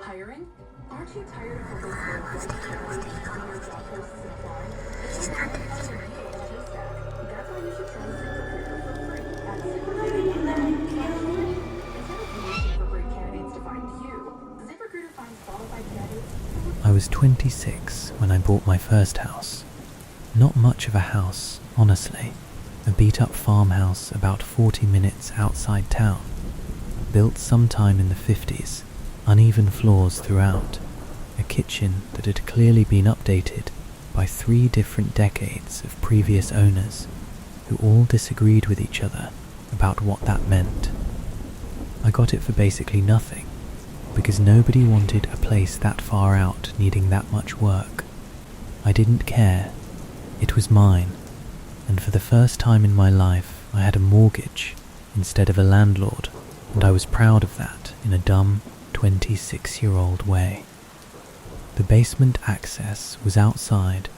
Hiring? Aren't you tired of holding for white candidates when your job posts apply? It's a lot of fun to be a haystack. That's why you should try ZipRecruiter for free at ZipRecruiter.com/unit. Instead of waiting for great candidates to find you, ZipRecruiter finds qualified candidates. I was 26 when I bought my first house. Not much of a house, honestly. A beat-up farmhouse about 40 minutes outside town. Built sometime in the 50s, uneven floors throughout, a kitchen that had clearly been updated by 3 different decades of previous owners who all disagreed with each other about what that meant. I got it for basically nothing, because nobody wanted a place that far out needing that much work. I didn't care. It was mine, and for the first time in my life I had a mortgage instead of a landlord, and I was proud of that in a dumb 26-year-old way. The basement access was outside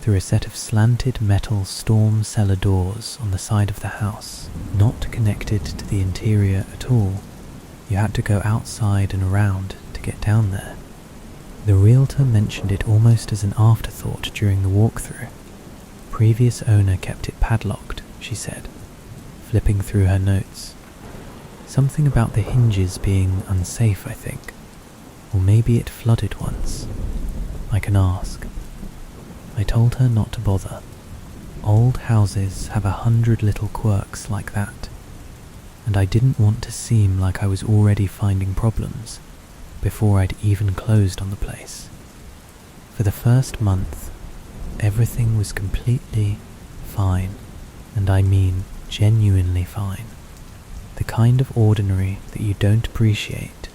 through a set of slanted metal storm cellar doors on the side of the house, not connected to the interior at all. You had to go outside and around to get down there. The realtor mentioned it almost as an afterthought during the walkthrough. Previous owner kept it padlocked, she said, flipping through her notes. Something about the hinges being unsafe, I think. Or maybe it flooded once. I can ask. I told her not to bother. Old houses have 100 little quirks like that, and I didn't want to seem like I was already finding problems before I'd even closed on the place. For the first month, everything was completely fine, and I mean genuinely fine. The kind of ordinary that you don't appreciate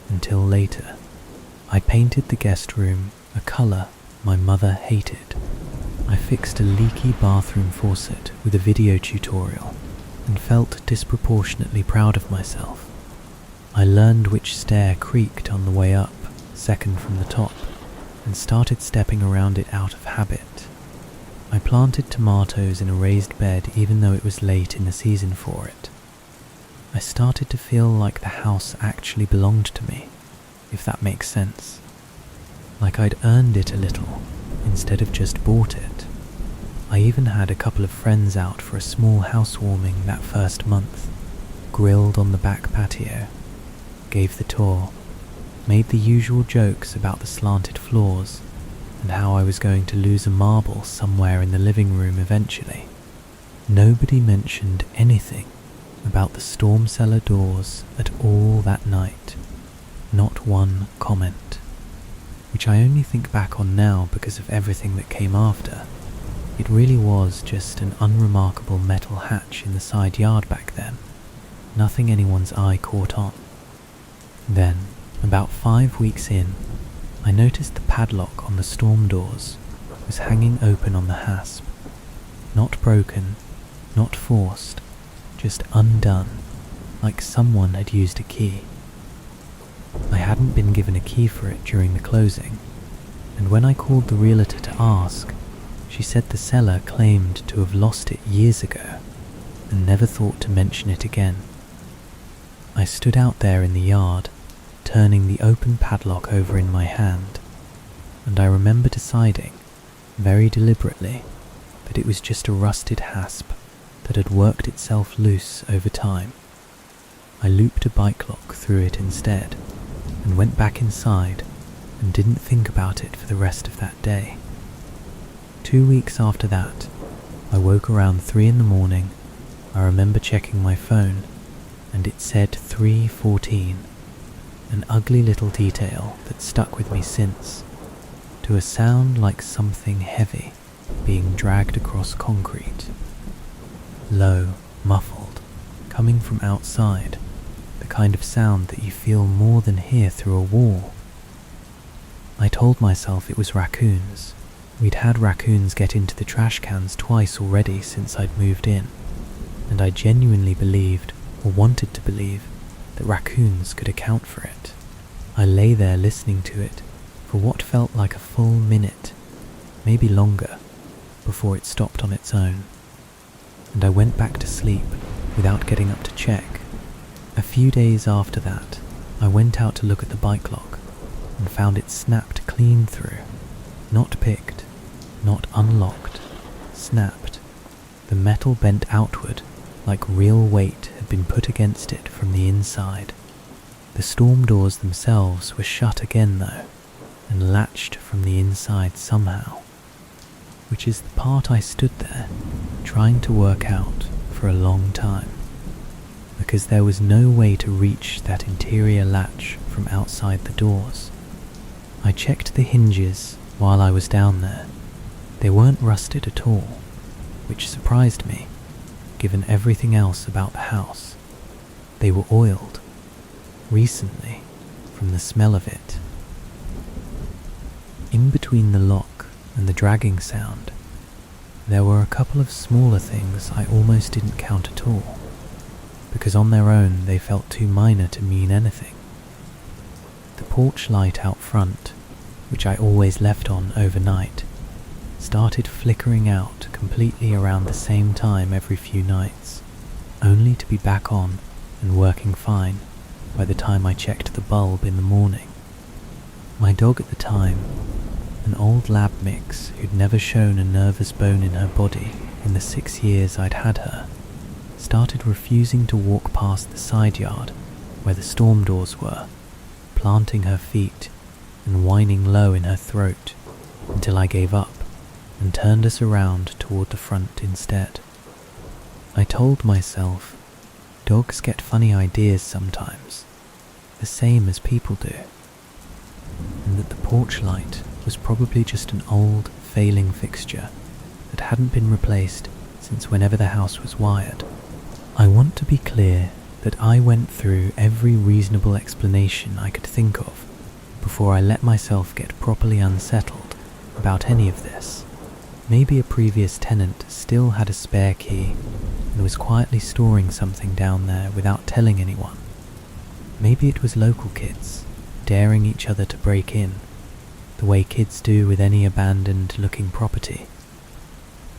until later. I painted the guest room a colour my mother hated. I fixed a leaky bathroom faucet with a video tutorial and felt disproportionately proud of myself. I learned which stair creaked on the way up, second from the top, and started stepping around it out of habit. I planted tomatoes in a raised bed even though it was late in the season for it. I started to feel like the house actually belonged to me, if that makes sense. Like I'd earned it a little, instead of just bought it. I even had a couple of friends out for a small housewarming that first month, grilled on the back patio, gave the tour, made the usual jokes about the slanted floors, and how I was going to lose a marble somewhere in the living room eventually. Nobody mentioned anything about the storm cellar doors at all that night. Not one comment. Which I only think back on now because of everything that came after. It really was just an unremarkable metal hatch in the side yard back then. Nothing anyone's eye caught on. Then, about 5 weeks in, I noticed the padlock on the storm doors was hanging open on the hasp. Not broken, not forced, just undone, like someone had used a key. I hadn't been given a key for it during the closing, and when I called the realtor to ask, she said the seller claimed to have lost it years ago and never thought to mention it again. I stood out there in the yard, turning the open padlock over in my hand, and I remember deciding, very deliberately, that it was just a rusted hasp that had worked itself loose over time. I looped a bike lock through it instead, and went back inside and didn't think about it for the rest of that day. 2 weeks after that, I woke around 3 in the morning. I remember checking my phone, and it said 3:14, an ugly little detail that stuck with me since, to a sound like something heavy being dragged across concrete. Low, muffled, coming from outside, the kind of sound that you feel more than hear through a wall. I told myself it was raccoons. We'd had raccoons get into the trash cans twice already since I'd moved in, and I genuinely believed, or wanted to believe, that raccoons could account for it. I lay there listening to it for what felt like a full minute, maybe longer, before it stopped on its own, and I went back to sleep without getting up to check. A few days after that, I went out to look at the bike lock, and found it snapped clean through. Not picked, not unlocked, snapped. The metal bent outward like real weight had been put against it from the inside. The storm doors themselves were shut again though, and latched from the inside somehow, which is the part I stood there trying to work out for a long time, because there was no way to reach that interior latch from outside the doors. I checked the hinges while I was down there. They weren't rusted at all, which surprised me, given everything else about the house. They were oiled, recently, from the smell of it. In between the lock and the dragging sound, there were a couple of smaller things I almost didn't count at all, because on their own they felt too minor to mean anything. The porch light out front, which I always left on overnight, started flickering out completely around the same time every few nights, only to be back on and working fine by the time I checked the bulb in the morning. My dog at the time, an old lab mix who'd never shown a nervous bone in her body in the 6 years I'd had her, started refusing to walk past the side yard where the storm doors were, planting her feet and whining low in her throat until I gave up and turned us around toward the front instead. I told myself, dogs get funny ideas sometimes, the same as people do, and that the porch light was probably just an old, failing fixture that hadn't been replaced since whenever the house was wired. I want to be clear that I went through every reasonable explanation I could think of before I let myself get properly unsettled about any of this. Maybe a previous tenant still had a spare key and was quietly storing something down there without telling anyone. Maybe it was local kids daring each other to break in, the way kids do with any abandoned-looking property.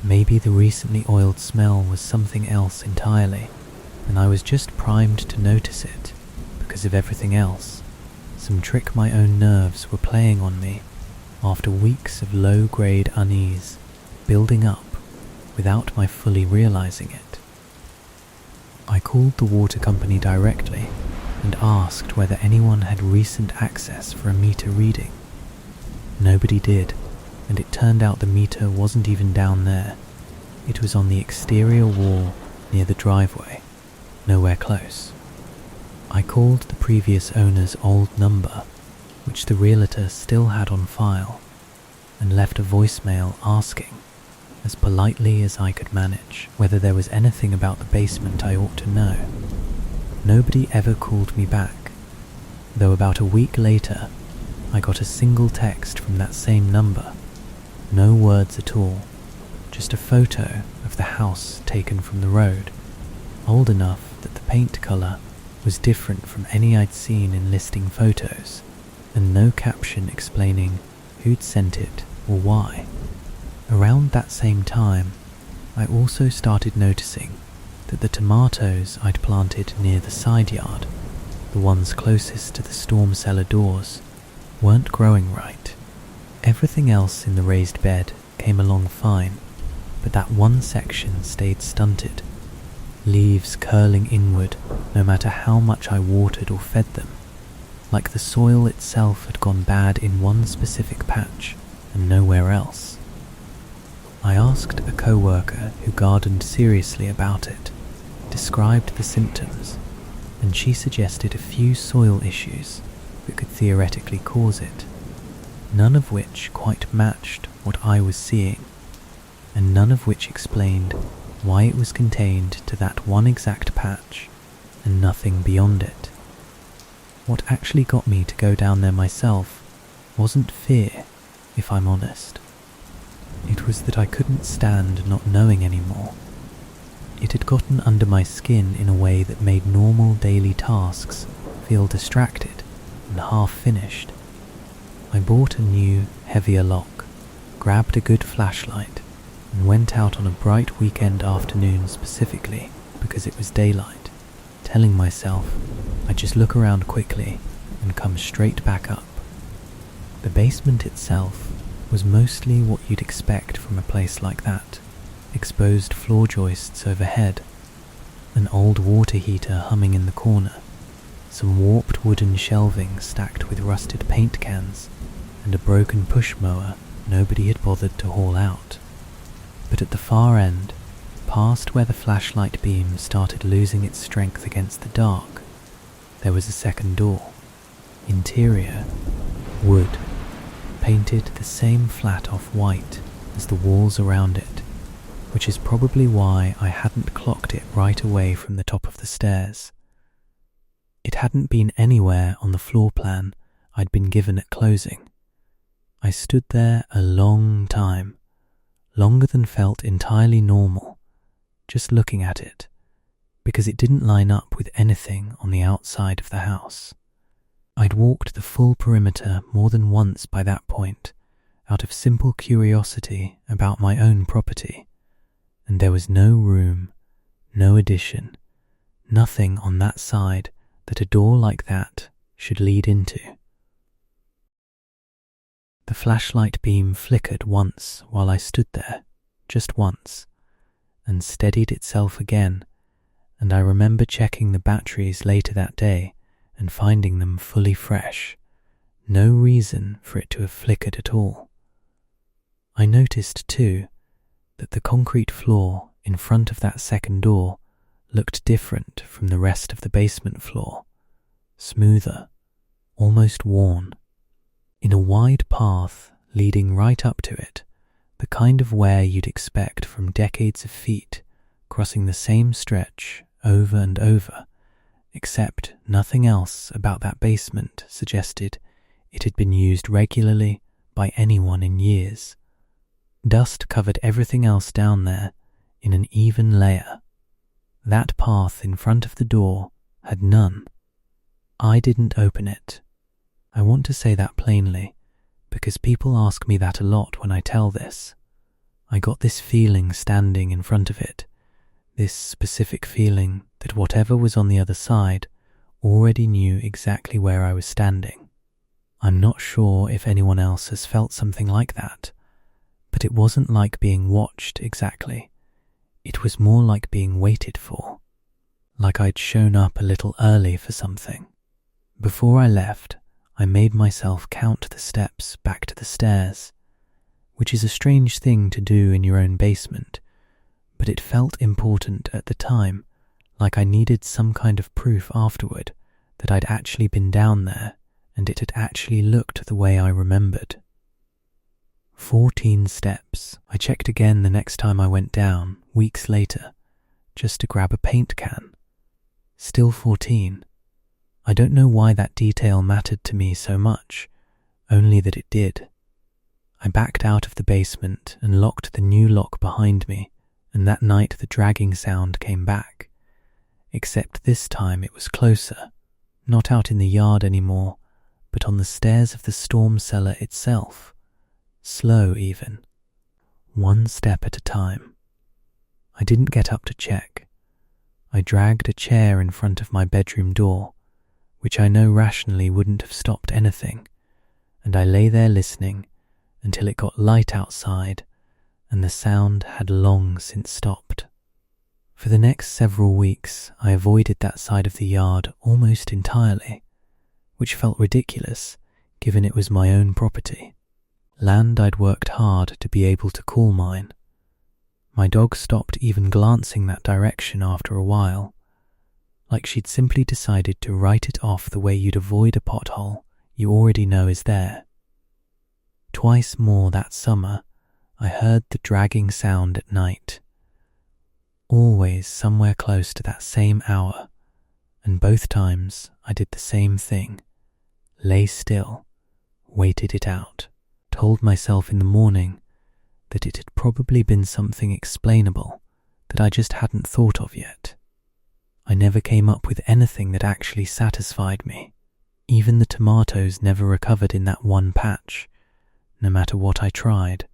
Maybe the recently oiled smell was something else entirely, and I was just primed to notice it because of everything else, some trick my own nerves were playing on me after weeks of low-grade unease building up without my fully realizing it. I called the water company directly and asked whether anyone had recent access for a meter reading. Nobody did, and it turned out the meter wasn't even down there. It was on the exterior wall near the driveway, nowhere close. I called the previous owner's old number, which the realtor still had on file, and left a voicemail asking, as politely as I could manage, whether there was anything about the basement I ought to know. Nobody ever called me back, though about a week later I got a single text from that same number. No words at all, just a photo of the house taken from the road, old enough that the paint colour was different from any I'd seen in listing photos, and no caption explaining who'd sent it or why. Around that same time, I also started noticing that the tomatoes I'd planted near the side yard, the ones closest to the storm cellar doors, weren't growing right. Everything else in the raised bed came along fine, but that one section stayed stunted, leaves curling inward no matter how much I watered or fed them, like the soil itself had gone bad in one specific patch and nowhere else. I asked a co-worker who gardened seriously about it, described the symptoms, and she suggested a few soil issues that could theoretically cause it, none of which quite matched what I was seeing, and none of which explained why it was contained to that one exact patch and nothing beyond it. What actually got me to go down there myself wasn't fear, if I'm honest. It was that I couldn't stand not knowing anymore. It had gotten under my skin in a way that made normal daily tasks feel distracted and half-finished. I bought a new, heavier lock, grabbed a good flashlight, and went out on a bright weekend afternoon specifically because it was daylight, telling myself I'd just look around quickly and come straight back up. The basement itself was mostly what you'd expect from a place like that. Exposed floor joists overhead, an old water heater humming in the corner, some warped wooden shelving stacked with rusted paint cans, and a broken push mower nobody had bothered to haul out. But at the far end, past where the flashlight beam started losing its strength against the dark, there was a second door. Interior, wood, painted the same flat off-white as the walls around it, which is probably why I hadn't clocked it right away from the top of the stairs. It hadn't been anywhere on the floor plan I'd been given at closing. I stood there a long time, longer than felt entirely normal, just looking at it, because it didn't line up with anything on the outside of the house. I'd walked the full perimeter more than once by that point, out of simple curiosity about my own property, and there was no room, no addition, nothing on that side that a door like that should lead into. The flashlight beam flickered once while I stood there, just once, and steadied itself again, and I remember checking the batteries later that day and finding them fully fresh. No reason for it to have flickered at all. I noticed, too, that the concrete floor in front of that second door looked different from the rest of the basement floor, smoother, almost worn. In a wide path leading right up to it, the kind of wear you'd expect from decades of feet crossing the same stretch over and over, except nothing else about that basement suggested it had been used regularly by anyone in years. Dust covered everything else down there in an even layer. That path in front of the door had none. I didn't open it. I want to say that plainly, because people ask me that a lot when I tell this. I got this feeling standing in front of it, this specific feeling that whatever was on the other side already knew exactly where I was standing. I'm not sure if anyone else has felt something like that, but it wasn't like being watched exactly. It was more like being waited for, like I'd shown up a little early for something. Before I left, I made myself count the steps back to the stairs, which is a strange thing to do in your own basement, but it felt important at the time, like I needed some kind of proof afterward that I'd actually been down there and it had actually looked the way I remembered. 14 steps. I checked again the next time I went down, weeks later, just to grab a paint can. Still 14. I don't know why that detail mattered to me so much, only that it did. I backed out of the basement and locked the new lock behind me, and that night the dragging sound came back. Except this time it was closer, not out in the yard anymore, but on the stairs of the storm cellar itself. Slow even. One step at a time. I didn't get up to check. I dragged a chair in front of my bedroom door, which I know rationally wouldn't have stopped anything, and I lay there listening until it got light outside and the sound had long since stopped. For the next several weeks, I avoided that side of the yard almost entirely, which felt ridiculous given it was my own property. Land I'd worked hard to be able to call mine. My dog stopped even glancing that direction after a while, like she'd simply decided to write it off the way you'd avoid a pothole you already know is there. Twice more that summer, I heard the dragging sound at night, always somewhere close to that same hour, and both times I did the same thing, lay still, waited it out, told myself in the morning that it had probably been something explainable that I just hadn't thought of yet. I never came up with anything that actually satisfied me. Even the tomatoes never recovered in that one patch, no matter what I tried,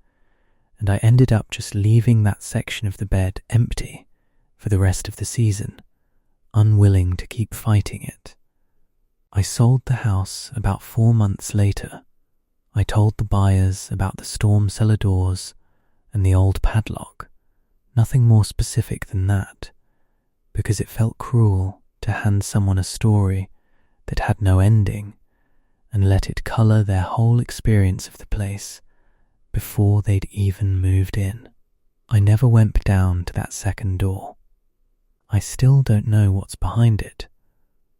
and I ended up just leaving that section of the bed empty for the rest of the season, unwilling to keep fighting it. I sold the house about 4 months later. I told the buyers about the storm cellar doors and the old padlock, nothing more specific than that, because it felt cruel to hand someone a story that had no ending and let it colour their whole experience of the place before they'd even moved in. I never went down to that second door. I still don't know what's behind it,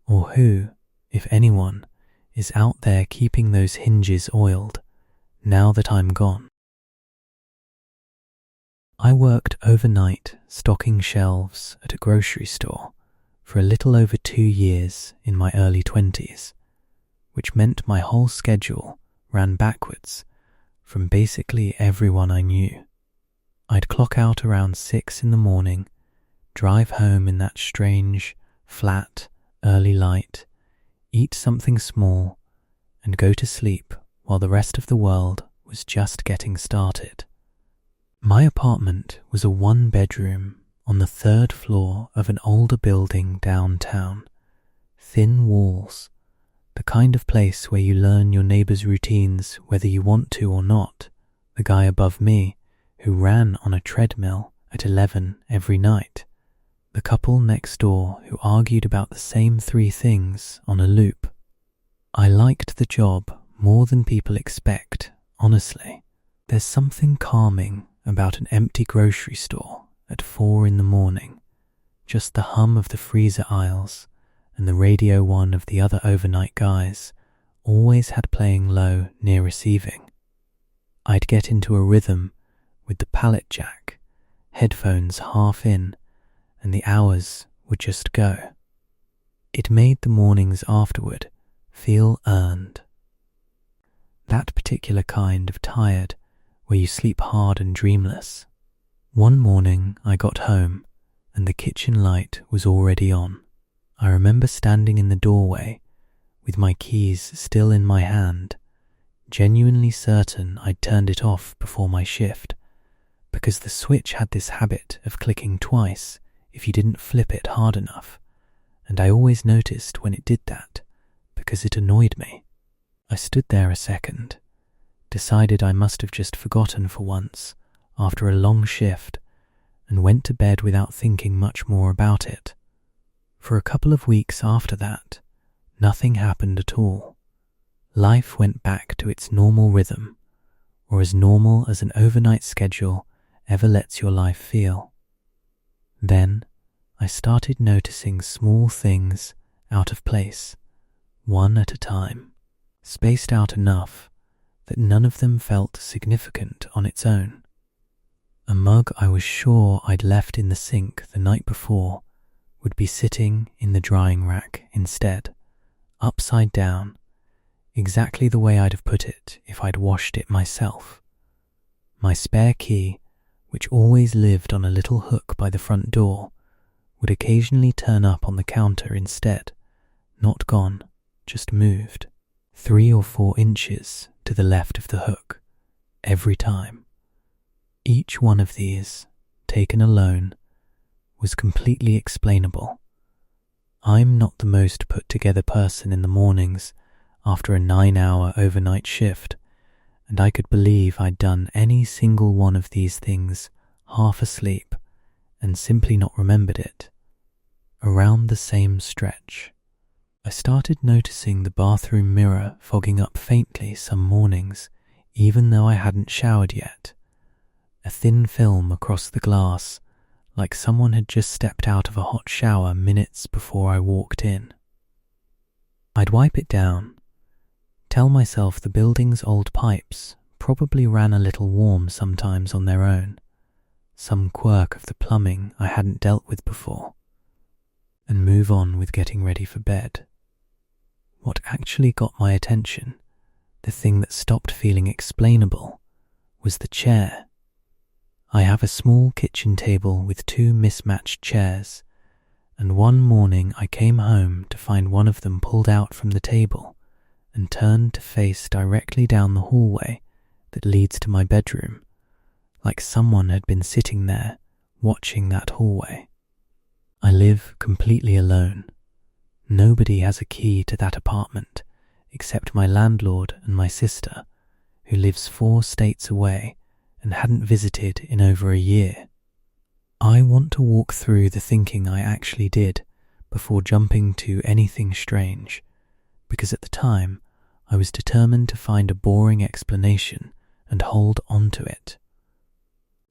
or who, if anyone, is out there keeping those hinges oiled now that I'm gone. I worked overnight stocking shelves at a grocery store for a little over 2 years in my early 20s, which meant my whole schedule ran backwards from basically everyone I knew. I'd clock out around 6 in the morning, drive home in that strange, flat, early light, eat something small, and go to sleep while the rest of the world was just getting started. My apartment was a 1-bedroom on the 3rd floor of an older building downtown. Thin walls, the kind of place where you learn your neighbours' routines whether you want to or not. The guy above me, who ran on a treadmill at 11 every night. The couple next door who argued about the same 3 things on a loop. I liked the job more than people expect, honestly. There's something calming about an empty grocery store at 4 in the morning. Just the hum of the freezer aisles and the radio one of the other overnight guys always had playing low near receiving. I'd get into a rhythm with the pallet jack, headphones half in, and the hours would just go. It made the mornings afterward feel earned. That particular kind of tired where you sleep hard and dreamless. One morning I got home and the kitchen light was already on. I remember standing in the doorway with my keys still in my hand, genuinely certain I'd turned it off before my shift, because the switch had this habit of clicking twice if you didn't flip it hard enough, and I always noticed when it did that, because it annoyed me. I stood there a second, decided I must have just forgotten for once after a long shift, and went to bed without thinking much more about it. For a couple of weeks after that, nothing happened at all. Life went back to its normal rhythm, or as normal as an overnight schedule ever lets your life feel. Then I started noticing small things out of place, one at a time, spaced out enough that none of them felt significant on its own. A mug I was sure I'd left in the sink the night before would be sitting in the drying rack instead, upside down, exactly the way I'd have put it if I'd washed it myself. My spare key, which always lived on a little hook by the front door, would occasionally turn up on the counter instead, not gone, just moved, 3 or 4 inches to the left of the hook, every time. Each one of these, taken alone, was completely explainable. I'm not the most put-together person in the mornings after a 9-hour overnight shift, and I could believe I'd done any single one of these things half asleep and simply not remembered it. Around the same stretch, I started noticing the bathroom mirror fogging up faintly some mornings, even though I hadn't showered yet. A thin film across the glass, like someone had just stepped out of a hot shower minutes before I walked in. I'd wipe it down, tell myself the building's old pipes probably ran a little warm sometimes on their own, some quirk of the plumbing I hadn't dealt with before, and move on with getting ready for bed. What actually got my attention, the thing that stopped feeling explainable, was the chair. I have a small kitchen table with 2 mismatched chairs, and one morning I came home to find one of them pulled out from the table and turned to face directly down the hallway that leads to my bedroom, like someone had been sitting there watching that hallway. I live completely alone. Nobody has a key to that apartment except my landlord and my sister, who lives 4 states away and hadn't visited in over a year. I want to walk through the thinking I actually did before jumping to anything strange, because at the time I was determined to find a boring explanation and hold on to it.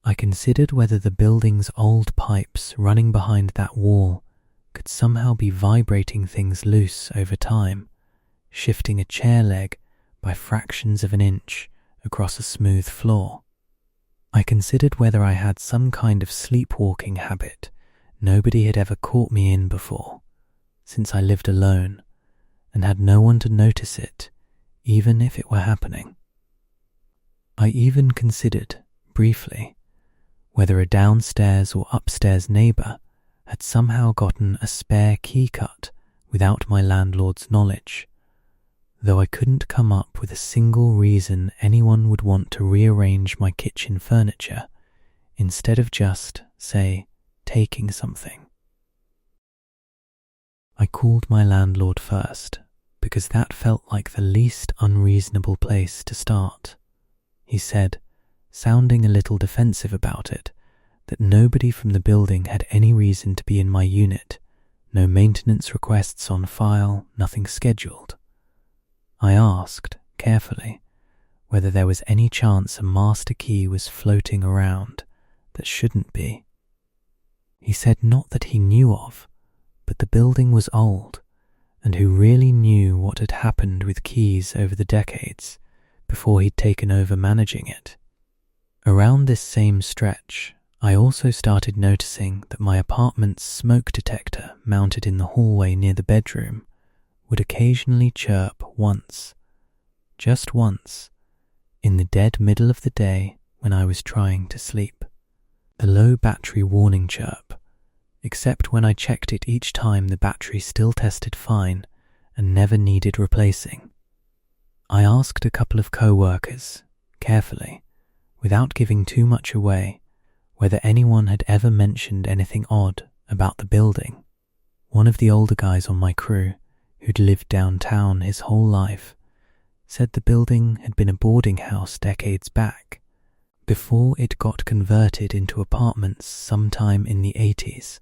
I considered whether the building's old pipes running behind that wall could somehow be vibrating things loose over time, shifting a chair leg by fractions of an inch across a smooth floor. I considered whether I had some kind of sleepwalking habit nobody had ever caught me in before, since I lived alone and had no one to notice it, even if it were happening. I even considered, briefly, whether a downstairs or upstairs neighbour had somehow gotten a spare key cut without my landlord's knowledge, though I couldn't come up with a single reason anyone would want to rearrange my kitchen furniture instead of just, say, taking something. I called my landlord first, because that felt like the least unreasonable place to start. He said, sounding a little defensive about it, that nobody from the building had any reason to be in my unit, no maintenance requests on file, nothing scheduled. I asked, carefully, whether there was any chance a master key was floating around that shouldn't be. He said not that he knew of, but the building was old, and who really knew what had happened with keys over the decades before he'd taken over managing it. Around this same stretch, I also started noticing that my apartment's smoke detector mounted in the hallway near the bedroom would occasionally chirp once, just once, in the dead middle of the day when I was trying to sleep. The low battery warning chirp, except when I checked it each time the battery still tested fine and never needed replacing. I asked a couple of co-workers, carefully, without giving too much away, whether anyone had ever mentioned anything odd about the building. One of the older guys on my crew, who'd lived downtown his whole life, said the building had been a boarding house decades back, before it got converted into apartments sometime in the 80s,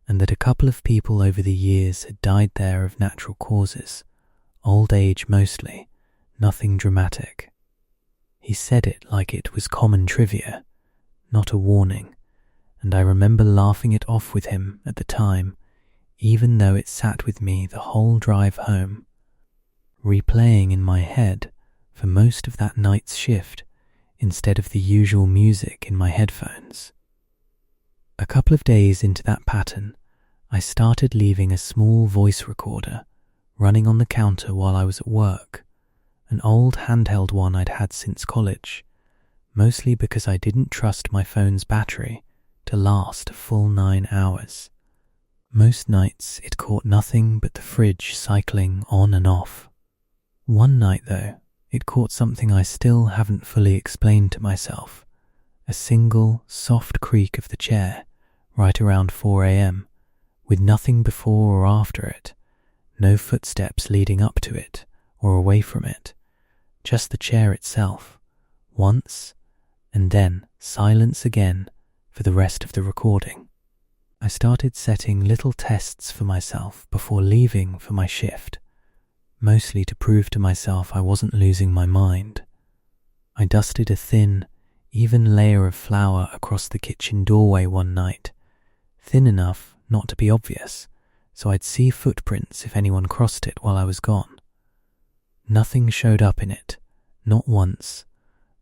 and that a couple of people over the years had died there of natural causes, old age mostly, nothing dramatic. He said it like it was common trivia, not a warning, and I remember laughing it off with him at the time, even though it sat with me the whole drive home, replaying in my head for most of that night's shift instead of the usual music in my headphones. A couple of days into that pattern, I started leaving a small voice recorder running on the counter while I was at work, an old handheld one I'd had since college, mostly because I didn't trust my phone's battery to last a full 9 hours. Most nights it caught nothing but the fridge cycling on and off. One night, though, it caught something I still haven't fully explained to myself, a single, soft creak of the chair right around 4 a.m, with nothing before or after it, no footsteps leading up to it or away from it, just the chair itself, once, and then silence again for the rest of the recording. I started setting little tests for myself before leaving for my shift, mostly to prove to myself I wasn't losing my mind. I dusted a thin, even layer of flour across the kitchen doorway one night, thin enough not to be obvious, so I'd see footprints if anyone crossed it while I was gone. Nothing showed up in it, not once,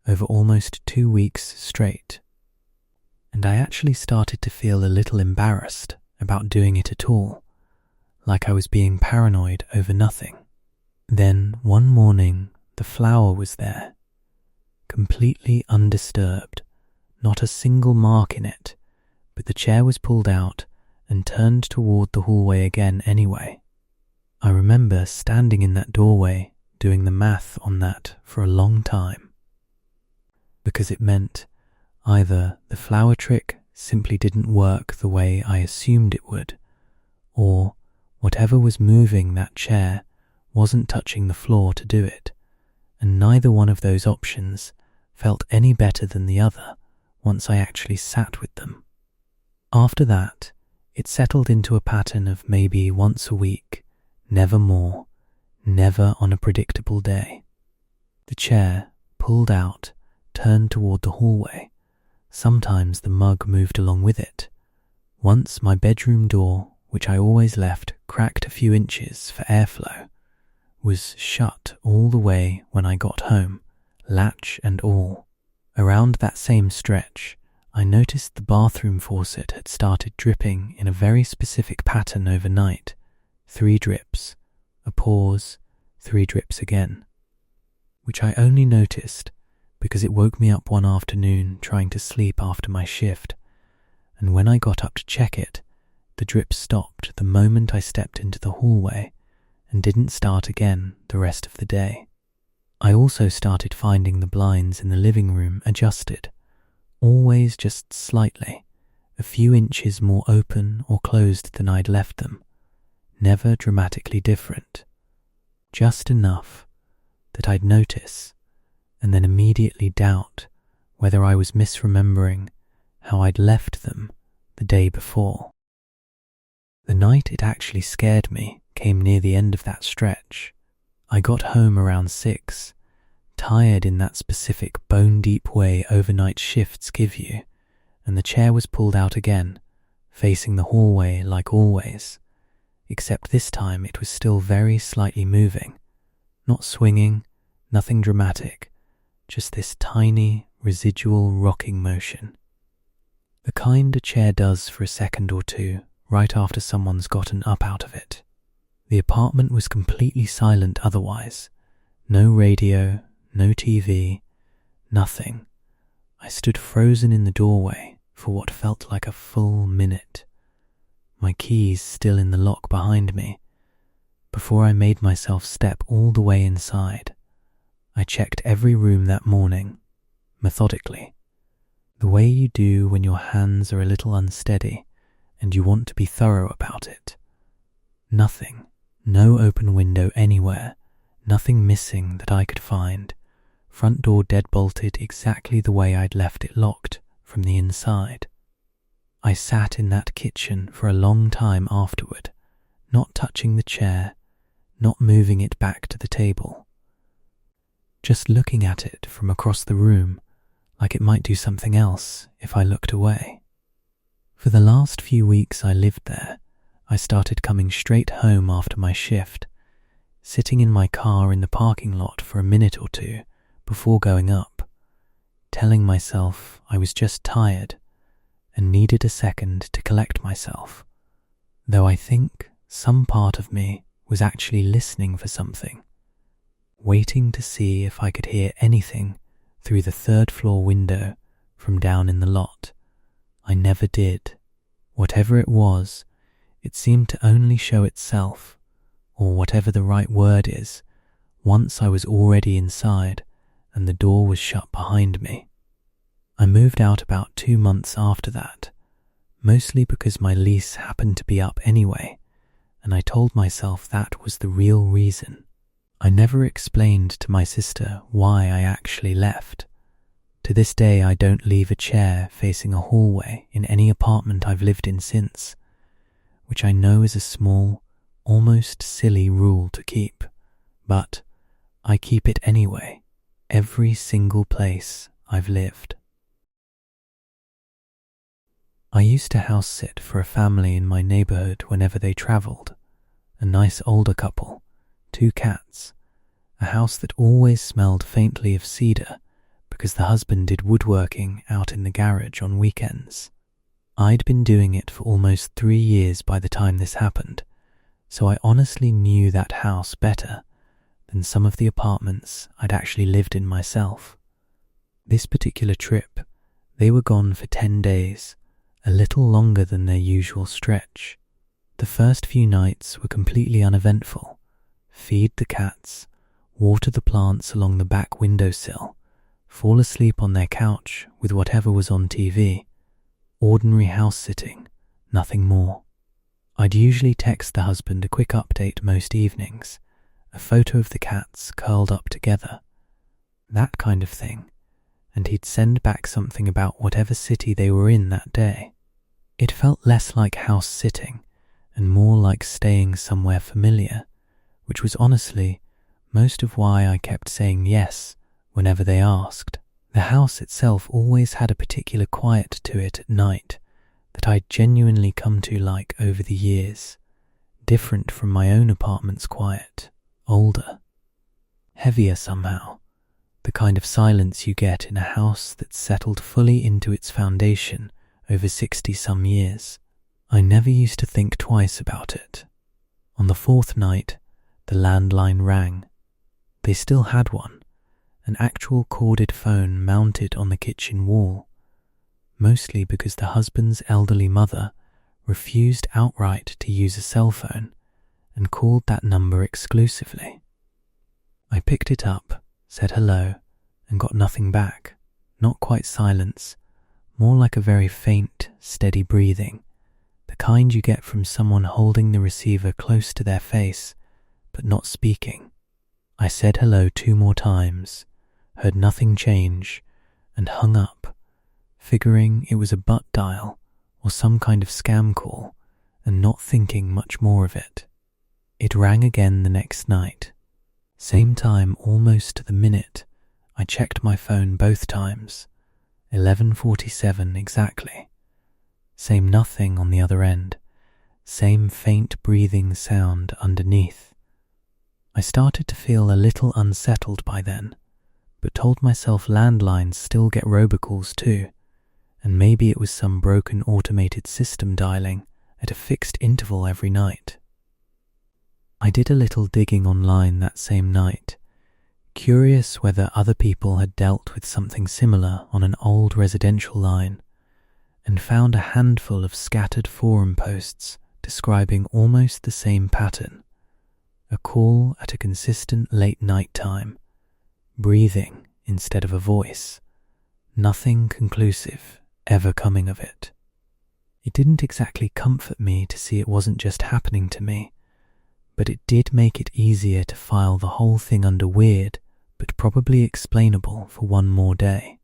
over almost 2 weeks straight. And I actually started to feel a little embarrassed about doing it at all, like I was being paranoid over nothing. Then one morning the flour was there, completely undisturbed, not a single mark in it, but the chair was pulled out and turned toward the hallway again anyway. I remember standing in that doorway doing the math on that for a long time, because it meant either the flour trick simply didn't work the way I assumed it would, or whatever was moving that chair wasn't touching the floor to do it, and neither one of those options felt any better than the other once I actually sat with them. After that, it settled into a pattern of maybe once a week, never more, never on a predictable day. The chair, pulled out, turned toward the hallway. Sometimes the mug moved along with it. Once my bedroom door, which I always left cracked a few inches for airflow, was shut all the way when I got home, latch and all. Around that same stretch, I noticed the bathroom faucet had started dripping in a very specific pattern overnight. 3 drips, a pause, 3 drips again. Which I only noticed because it woke me up one afternoon trying to sleep after my shift, and when I got up to check it, the drip stopped the moment I stepped into the hallway and didn't start again the rest of the day. I also started finding the blinds in the living room adjusted, always just slightly, a few inches more open or closed than I'd left them, never dramatically different, just enough that I'd notice and then immediately doubt whether I was misremembering how I'd left them the day before. The night it actually scared me came near the end of that stretch. I got home around 6, tired in that specific bone-deep way overnight shifts give you, and the chair was pulled out again, facing the hallway like always, except this time it was still very slightly moving, not swinging, nothing dramatic, just this tiny, residual rocking motion. The kind a chair does for a second or two right after someone's gotten up out of it. The apartment was completely silent otherwise. No radio, no TV, nothing. I stood frozen in the doorway for what felt like a full minute, my keys still in the lock behind me, before I made myself step all the way inside. I checked every room that morning, methodically, the way you do when your hands are a little unsteady and you want to be thorough about it. Nothing, no open window anywhere, nothing missing that I could find. Front door deadbolted exactly the way I'd left it locked from the inside. I sat in that kitchen for a long time afterward, not touching the chair, not moving it back to the table, just looking at it from across the room like it might do something else if I looked away. For the last few weeks I lived there, I started coming straight home after my shift, sitting in my car in the parking lot for a minute or two before going up, telling myself I was just tired and needed a second to collect myself, though I think some part of me was actually listening for something, waiting to see if I could hear anything through the 3rd floor window from down in the lot. I never did. Whatever it was, it seemed to only show itself, or whatever the right word is, once I was already inside and the door was shut behind me. I moved out about 2 months after that, mostly because my lease happened to be up anyway, and I told myself that was the real reason. I never explained to my sister why I actually left. To this day, I don't leave a chair facing a hallway in any apartment I've lived in since, which I know is a small, almost silly rule to keep, but I keep it anyway, every single place I've lived. I used to house sit for a family in my neighborhood whenever they traveled, a nice older couple, 2 cats, a house that always smelled faintly of cedar because the husband did woodworking out in the garage on weekends. I'd been doing it for almost 3 years by the time this happened, so I honestly knew that house better than some of the apartments I'd actually lived in myself. This particular trip, they were gone for 10 days, a little longer than their usual stretch. The first few nights were completely uneventful. Feed the cats, water the plants along the back windowsill, fall asleep on their couch with whatever was on TV. Ordinary house-sitting, nothing more. I'd usually text the husband a quick update most evenings, a photo of the cats curled up together, that kind of thing, and he'd send back something about whatever city they were in that day. It felt less like house sitting and more like staying somewhere familiar, which was honestly most of why I kept saying yes whenever they asked. The house itself always had a particular quiet to it at night that I'd genuinely come to like over the years, different from my own apartment's quiet, older, heavier somehow, the kind of silence you get in a house that's settled fully into its foundation over 60-some years. I never used to think twice about it. On the fourth night, the landline rang. They still had one, an actual corded phone mounted on the kitchen wall, mostly because the husband's elderly mother refused outright to use a cell phone and called that number exclusively. I picked it up, said hello, and got nothing back. Not quite silence, more like a very faint, steady breathing, the kind you get from someone holding the receiver close to their face, but not speaking. I said hello 2 more times, heard nothing change, and hung up, figuring it was a butt dial or some kind of scam call, and not thinking much more of it. It rang again the next night. Same time, almost to the minute. I checked my phone both times. 11:47 exactly. Same nothing on the other end. Same faint breathing sound underneath. I started to feel a little unsettled by then, but told myself landlines still get robocalls too, and maybe it was some broken automated system dialing at a fixed interval every night. I did a little digging online that same night, curious whether other people had dealt with something similar on an old residential line, and found a handful of scattered forum posts describing almost the same pattern. A call at a consistent late night time, breathing instead of a voice, nothing conclusive ever coming of it. It didn't exactly comfort me to see it wasn't just happening to me, but it did make it easier to file the whole thing under weird, but probably explainable for one more day.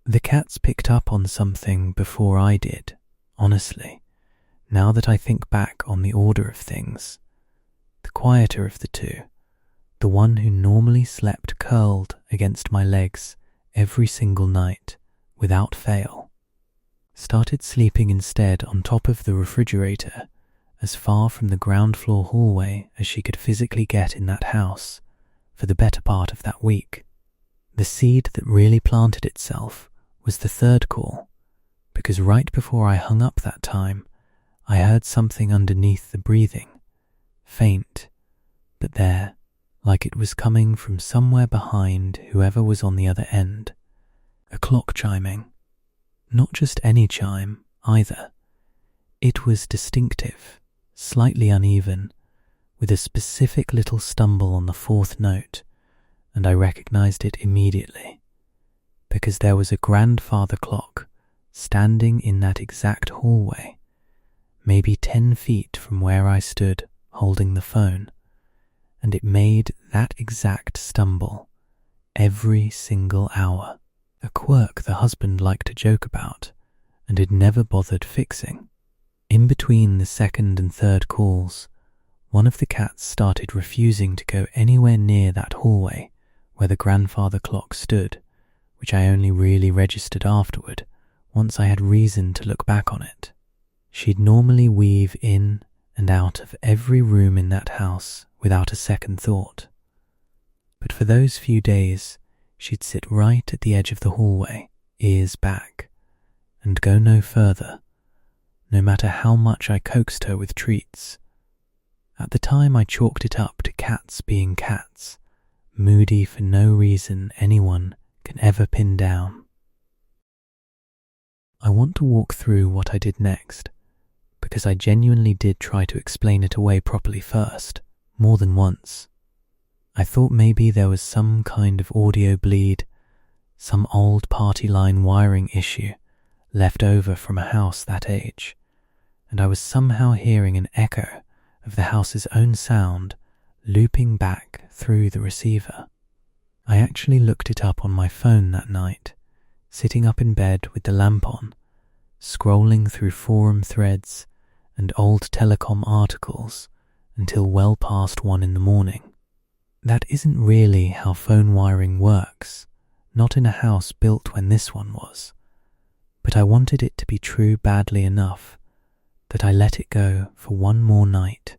The cats picked up on something before I did, honestly, now that I think back on the order of things. The quieter of the two, the one who normally slept curled against my legs every single night, without fail, started sleeping instead on top of the refrigerator, as far from the ground floor hallway as she could physically get in that house for the better part of that week. The seed that really planted itself was the third call, because right before I hung up that time, I heard something underneath the breathing, faint, but there, like it was coming from somewhere behind whoever was on the other end. A clock chiming. Not just any chime, either. It was distinctive, slightly uneven, with a specific little stumble on the fourth note, and I recognized it immediately, because there was a grandfather clock standing in that exact hallway, maybe 10 feet from where I stood holding the phone, and it made that exact stumble every single hour, a quirk the husband liked to joke about and had never bothered fixing. In between the second and third calls, one of the cats started refusing to go anywhere near that hallway where the grandfather clock stood, which I only really registered afterward, once I had reason to look back on it. She'd normally weave in and out of every room in that house without a second thought. But for those few days, she'd sit right at the edge of the hallway, ears back, and go no further, no matter how much I coaxed her with treats. At the time, I chalked it up to cats being cats, moody for no reason anyone can ever pin down. I want to walk through what I did next, because I genuinely did try to explain it away properly first, more than once. I thought maybe there was some kind of audio bleed, some old party line wiring issue left over from a house that age, and I was somehow hearing an echo of the house's own sound looping back through the receiver. I actually looked it up on my phone that night, sitting up in bed with the lamp on, scrolling through forum threads and old telecom articles until well past 1 in the morning. That isn't really how phone wiring works, not in a house built when this one was, but I wanted it to be true badly enough that I let it go for one more night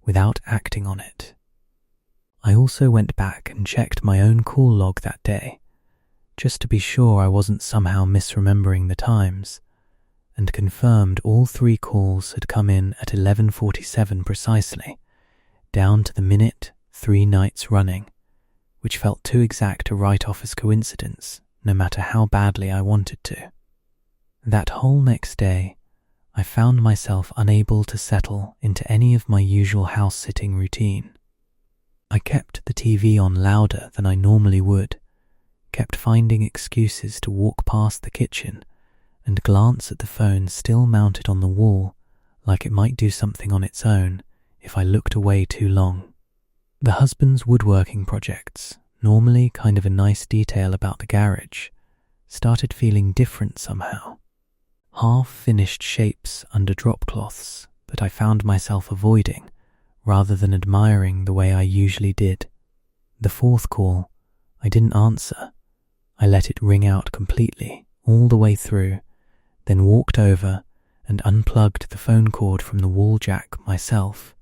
without acting on it. I also went back and checked my own call log that day, just to be sure I wasn't somehow misremembering the times, and confirmed all 3 calls had come in at 11:47 precisely, down to the minute, 3 nights running, which felt too exact to write off as coincidence, no matter how badly I wanted to. That whole next day, I found myself unable to settle into any of my usual house-sitting routine. I kept the TV on louder than I normally would, kept finding excuses to walk past the kitchen and glance at the phone still mounted on the wall like it might do something on its own if I looked away too long. The husband's woodworking projects, normally kind of a nice detail about the garage, started feeling different somehow. Half-finished shapes under drop cloths that I found myself avoiding rather than admiring the way I usually did. The 4th call, I didn't answer. I let it ring out completely, all the way through, then walked over and unplugged the phone cord from the wall jack myself,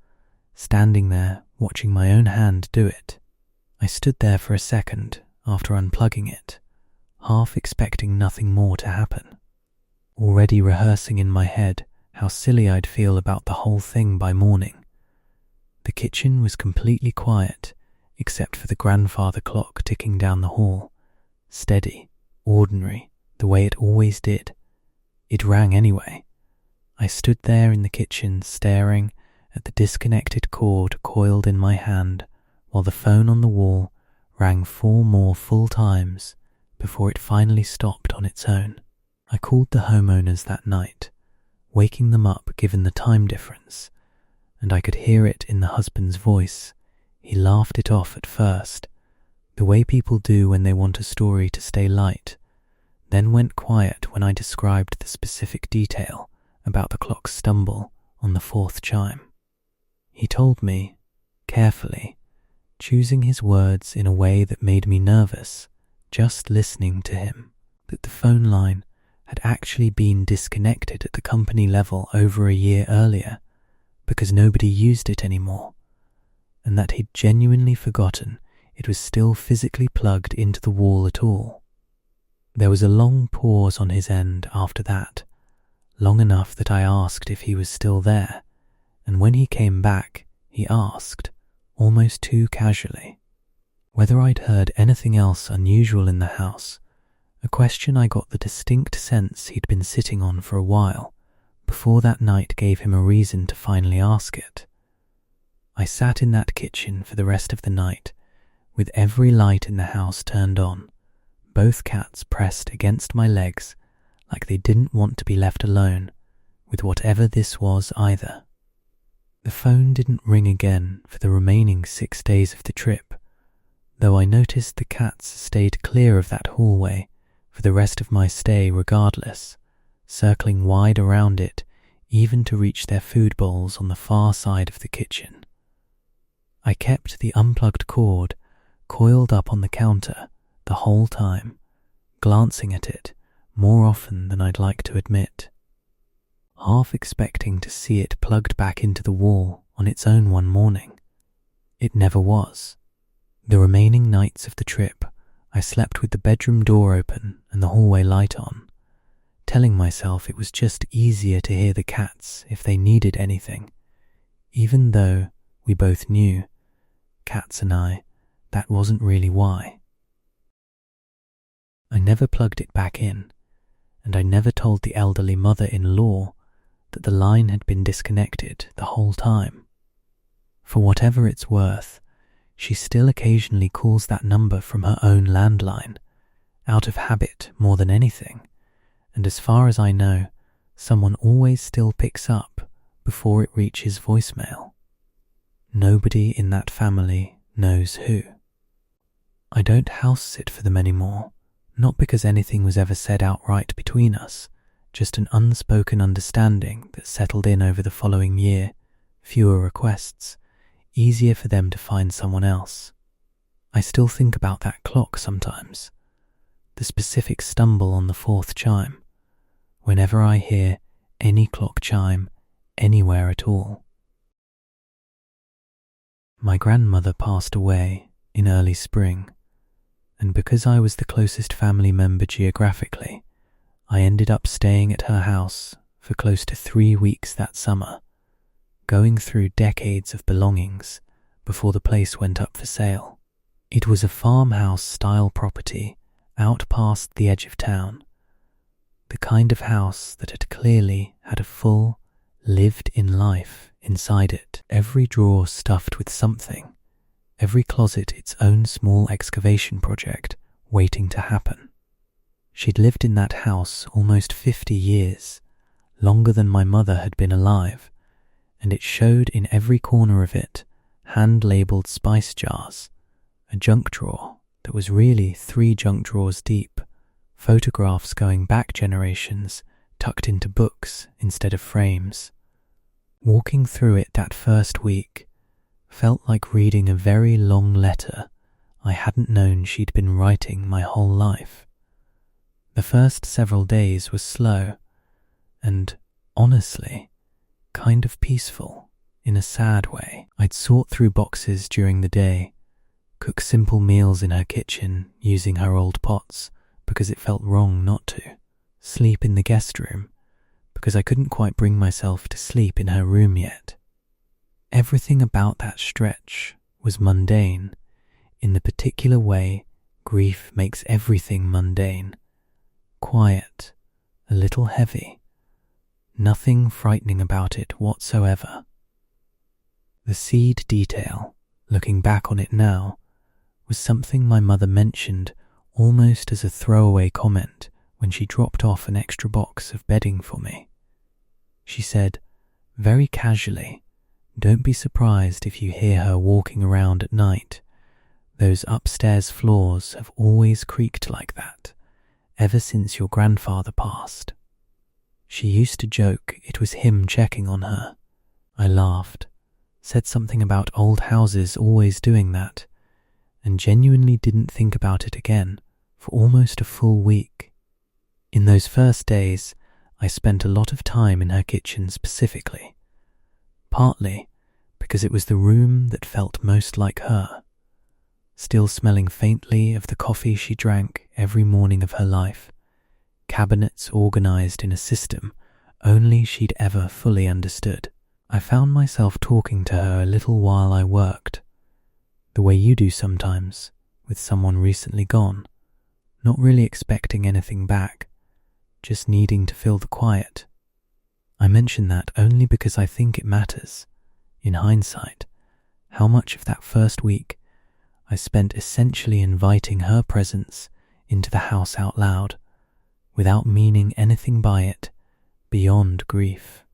standing there watching my own hand do it. I stood there for a second after unplugging it, half expecting nothing more to happen, already rehearsing in my head how silly I'd feel about the whole thing by morning. The kitchen was completely quiet, except for the grandfather clock ticking down the hall, steady, ordinary, the way it always did. It rang anyway. I stood there in the kitchen staring at the disconnected cord coiled in my hand while the phone on the wall rang 4 more full times before it finally stopped on its own. I called the homeowners that night, waking them up given the time difference, and I could hear it in the husband's voice. He laughed it off at first, the way people do when they want a story to stay light, then went quiet when I described the specific detail about the clock's stumble on the 4th chime. He told me, carefully, choosing his words in a way that made me nervous just listening to him, that the phone line had actually been disconnected at the company level over a year earlier because nobody used it anymore, and that he'd genuinely forgotten it was still physically plugged into the wall at all. There was a long pause on his end after that, long enough that I asked if he was still there, and when he came back, he asked, almost too casually, whether I'd heard anything else unusual in the house, a question I got the distinct sense he'd been sitting on for a while, before that night gave him a reason to finally ask it. I sat in that kitchen for the rest of the night, with every light in the house turned on, both cats pressed against my legs like they didn't want to be left alone with whatever this was either. The phone didn't ring again for the remaining 6 days of the trip, though I noticed the cats stayed clear of that hallway for the rest of my stay regardless, circling wide around it even to reach their food bowls on the far side of the kitchen. I kept the unplugged cord coiled up on the counter the whole time, glancing at it more often than I'd like to admit, half expecting to see it plugged back into the wall on its own one morning. It never was. The remaining nights of the trip, I slept with the bedroom door open and the hallway light on, telling myself it was just easier to hear the cats if they needed anything, even though we both knew, cats and I, that wasn't really why. I never plugged it back in, and I never told the elderly mother-in-law that the line had been disconnected the whole time. For whatever it's worth, she still occasionally calls that number from her own landline, out of habit more than anything, and as far as I know, someone always still picks up before it reaches voicemail. Nobody in that family knows who. I don't house sit for them anymore, not because anything was ever said outright between us, just an unspoken understanding that settled in over the following year, fewer requests, easier for them to find someone else. I still think about that clock sometimes, the specific stumble on the 4th chime, whenever I hear any clock chime anywhere at all. My grandmother passed away in early spring, and because I was the closest family member geographically, I ended up staying at her house for close to 3 weeks that summer, going through decades of belongings before the place went up for sale. It was a farmhouse-style property out past the edge of town, the kind of house that had clearly had a full, lived-in life inside it. Every drawer stuffed with something, every closet its own small excavation project waiting to happen. She'd lived in that house almost 50 years, longer than my mother had been alive, and it showed in every corner of it hand-labelled spice jars, a junk drawer that was really 3 junk drawers deep, photographs going back generations tucked into books instead of frames. Walking through it that first week felt like reading a very long letter I hadn't known she'd been writing my whole life. The first several days was slow and, honestly, kind of peaceful in a sad way. I'd sort through boxes during the day, cook simple meals in her kitchen using her old pots because it felt wrong not to, sleep in the guest room because I couldn't quite bring myself to sleep in her room yet. Everything about that stretch was mundane in the particular way grief makes everything mundane. Quiet, a little heavy, nothing frightening about it whatsoever. The seed detail, looking back on it now, was something my mother mentioned almost as a throwaway comment when she dropped off an extra box of bedding for me. She said, very casually, "Don't be surprised if you hear her walking around at night. Those upstairs floors have always creaked like that, ever since your grandfather passed." She used to joke it was him checking on her. I laughed, said something about old houses always doing that, and genuinely didn't think about it again for almost a full week. In those first days, I spent a lot of time in her kitchen specifically, partly because it was the room that felt most like her, still smelling faintly of the coffee she drank every morning of her life, cabinets organized in a system only she'd ever fully understood. I found myself talking to her a little while I worked, the way you do sometimes with someone recently gone, not really expecting anything back, just needing to fill the quiet. I mention that only because I think it matters, in hindsight, how much of that first week I spent essentially inviting her presence into the house out loud, without meaning anything by it beyond grief.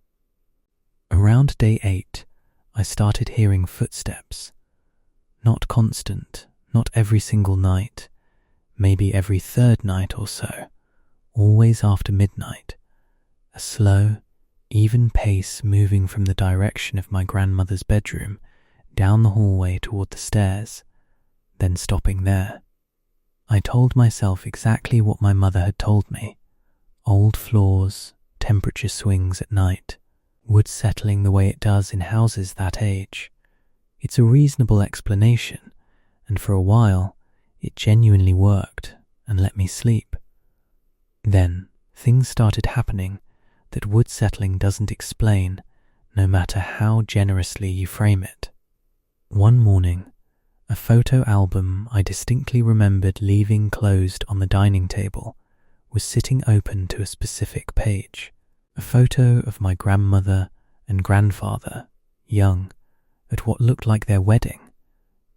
Around day 8, I started hearing footsteps. Not constant, not every single night, maybe every 3rd night or so, always after midnight, a slow, even pace moving from the direction of my grandmother's bedroom down the hallway toward the stairs, then stopping there. I told myself exactly what my mother had told me: old floors, temperature swings at night, wood settling the way it does in houses that age. It's a reasonable explanation, and for a while it genuinely worked and let me sleep. Then things started happening that wood settling doesn't explain, no matter how generously you frame it. One morning, a photo album I distinctly remembered leaving closed on the dining table was sitting open to a specific page. A photo of my grandmother and grandfather, young, at what looked like their wedding,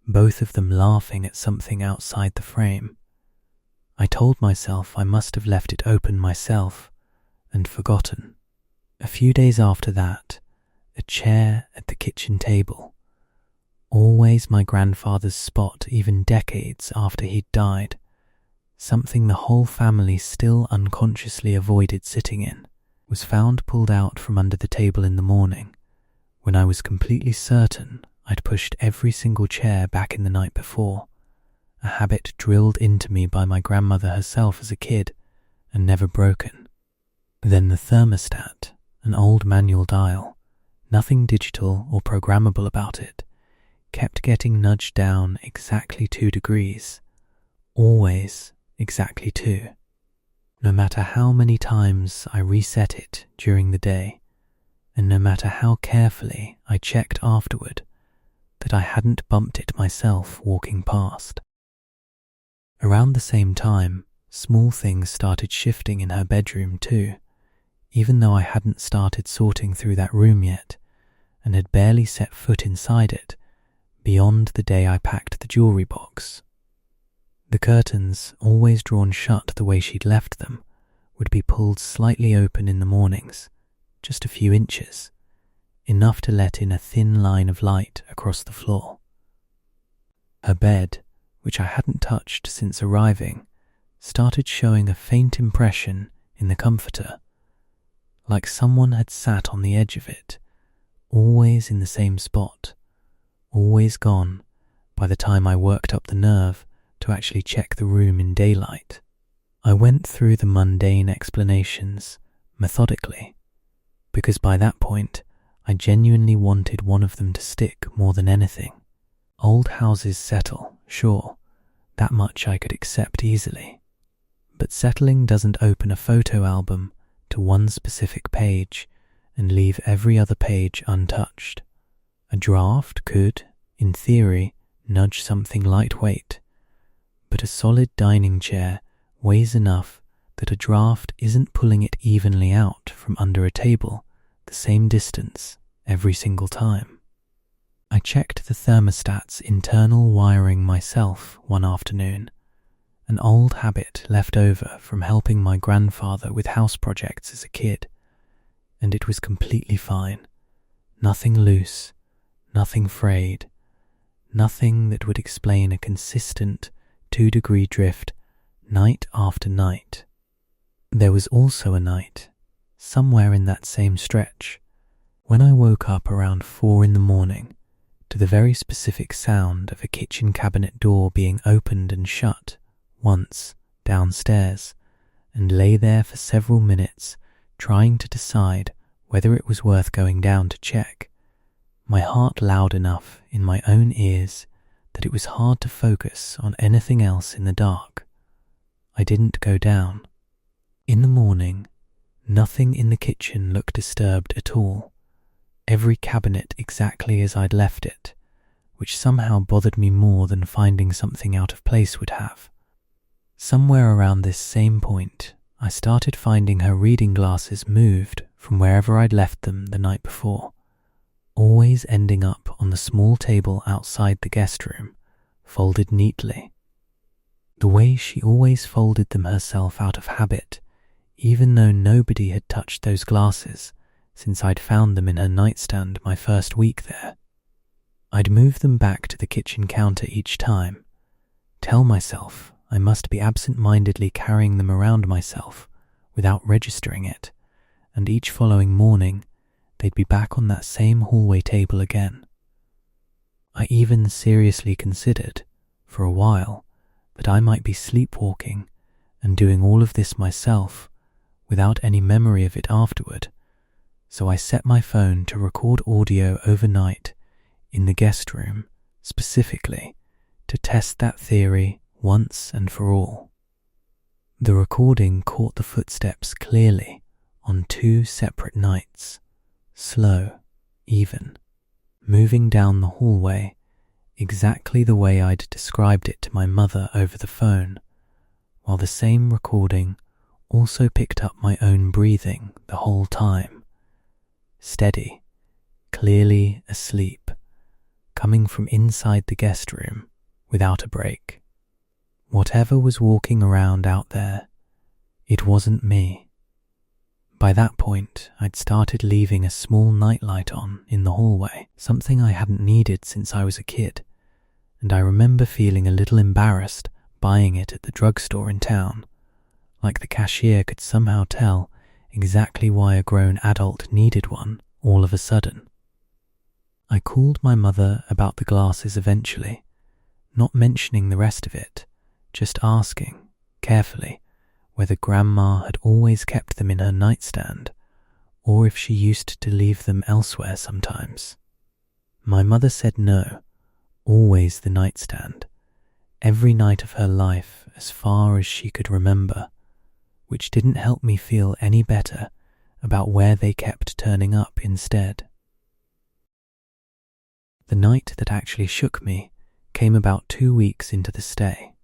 both of them laughing at something outside the frame. I told myself I must have left it open myself and forgotten. A few days after that, a chair at the kitchen table, always my grandfather's spot even decades after he'd died, something the whole family still unconsciously avoided sitting in, was found pulled out from under the table in the morning, when I was completely certain I'd pushed every single chair back in the night before, a habit drilled into me by my grandmother herself as a kid and never broken. Then the thermostat, an old manual dial, nothing digital or programmable about it, kept getting nudged down exactly 2 degrees, always exactly 2, no matter how many times I reset it during the day, and no matter how carefully I checked afterward that I hadn't bumped it myself walking past. Around the same time, small things started shifting in her bedroom too, even though I hadn't started sorting through that room yet, and had barely set foot inside it beyond the day I packed the jewelry box. The curtains, always drawn shut the way she'd left them, would be pulled slightly open in the mornings, just a few inches, enough to let in a thin line of light across the floor. Her bed, which I hadn't touched since arriving, started showing a faint impression in the comforter, like someone had sat on the edge of it, always in the same spot, always gone by the time I worked up the nerve to actually check the room in daylight. I went through the mundane explanations methodically, because by that point I genuinely wanted one of them to stick more than anything. Old houses settle, sure, that much I could accept easily, but settling doesn't open a photo album to one specific page and leave every other page untouched. A draft could, in theory, nudge something lightweight, but a solid dining chair weighs enough that a draft isn't pulling it evenly out from under a table the same distance every single time. I checked the thermostat's internal wiring myself one afternoon, an old habit left over from helping my grandfather with house projects as a kid, and it was completely fine. Nothing loose, nothing frayed, nothing that would explain a consistent 2-degree drift night after night. There was also a night, somewhere in that same stretch, when I woke up around 4 in the morning to the very specific sound of a kitchen cabinet door being opened and shut once downstairs, and lay there for several minutes trying to decide whether it was worth going down to check, my heart loud enough in my own ears that it was hard to focus on anything else in the dark. I didn't go down. In the morning, nothing in the kitchen looked disturbed at all, every cabinet exactly as I'd left it, which somehow bothered me more than finding something out of place would have. Somewhere around this same point, I started finding her reading glasses moved from wherever I'd left them the night before, always ending up on the small table outside the guest room, folded neatly. The way she always folded them herself out of habit, even though nobody had touched those glasses since I'd found them in her nightstand my first week there. I'd move them back to the kitchen counter each time, tell myself I must be absent-mindedly carrying them around myself without registering it, and each following morning they'd be back on that same hallway table again. I even seriously considered, for a while, that I might be sleepwalking and doing all of this myself without any memory of it afterward, so I set my phone to record audio overnight in the guest room specifically to test that theory once and for all. The recording caught the footsteps clearly on 2 separate nights, slow, even, moving down the hallway exactly the way I'd described it to my mother over the phone, while the same recording also picked up my own breathing the whole time. Steady, clearly asleep, coming from inside the guest room without a break. Whatever was walking around out there, it wasn't me. By that point, I'd started leaving a small nightlight on in the hallway, something I hadn't needed since I was a kid, and I remember feeling a little embarrassed buying it at the drugstore in town, like the cashier could somehow tell exactly why a grown adult needed one all of a sudden. I called my mother about the glasses eventually, not mentioning the rest of it, just asking, carefully, whether Grandma had always kept them in her nightstand, or if she used to leave them elsewhere sometimes. My mother said no, always the nightstand, every night of her life as far as she could remember, which didn't help me feel any better about where they kept turning up instead. The night that actually shook me came about 2 weeks into the stay.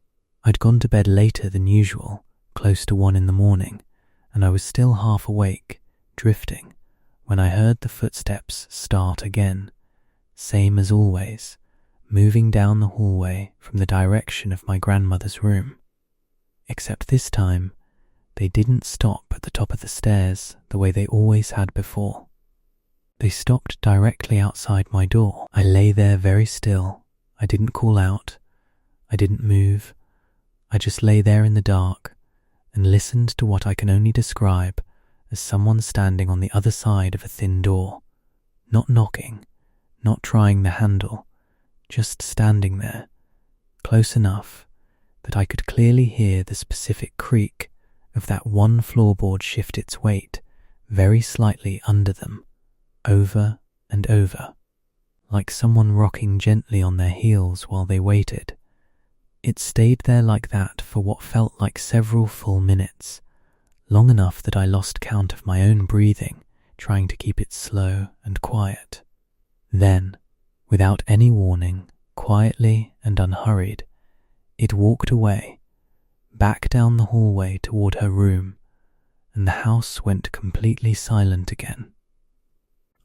I'd gone to bed later than usual, close to 1 in the morning, and I was still half awake, drifting, when I heard the footsteps start again, same as always, moving down the hallway from the direction of my grandmother's room. Except this time, they didn't stop at the top of the stairs the way they always had before. They stopped directly outside my door. I lay there very still. I didn't call out. I didn't move. I just lay there in the dark and listened to what I can only describe as someone standing on the other side of a thin door, not knocking, not trying the handle, just standing there, close enough that I could clearly hear the specific creak of that one floorboard shift its weight very slightly under them, over and over, like someone rocking gently on their heels while they waited. It stayed there like that for what felt like several full minutes, long enough that I lost count of my own breathing, trying to keep it slow and quiet. Then, without any warning, quietly and unhurried, it walked away, back down the hallway toward her room, and the house went completely silent again.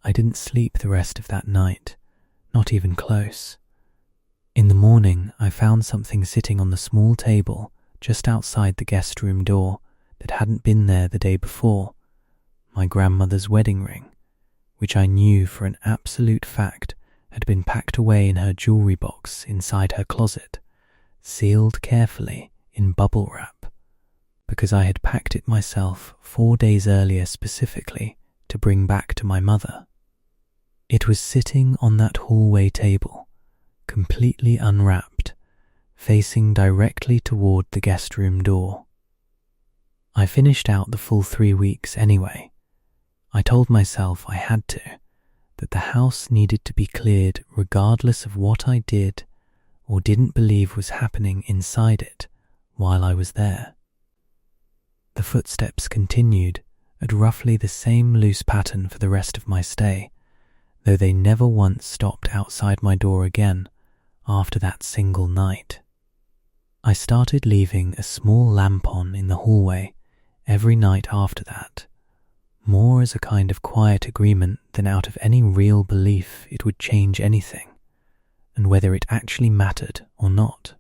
I didn't sleep the rest of that night, not even close. In the morning, I found something sitting on the small table just outside the guest room door that hadn't been there the day before, my grandmother's wedding ring, which I knew for an absolute fact had been packed away in her jewelry box inside her closet, sealed carefully in bubble wrap, because I had packed it myself 4 days earlier specifically to bring back to my mother. It was sitting on that hallway table, completely unwrapped, facing directly toward the guest room door. I finished out the full 3 weeks anyway. I told myself I had to, that the house needed to be cleared regardless of what I did or didn't believe was happening inside it while I was there. The footsteps continued at roughly the same loose pattern for the rest of my stay, though they never once stopped outside my door again after that single night. I started leaving a small lamp on in the hallway every night after that, more as a kind of quiet agreement than out of any real belief it would change anything, and whether it actually mattered or not.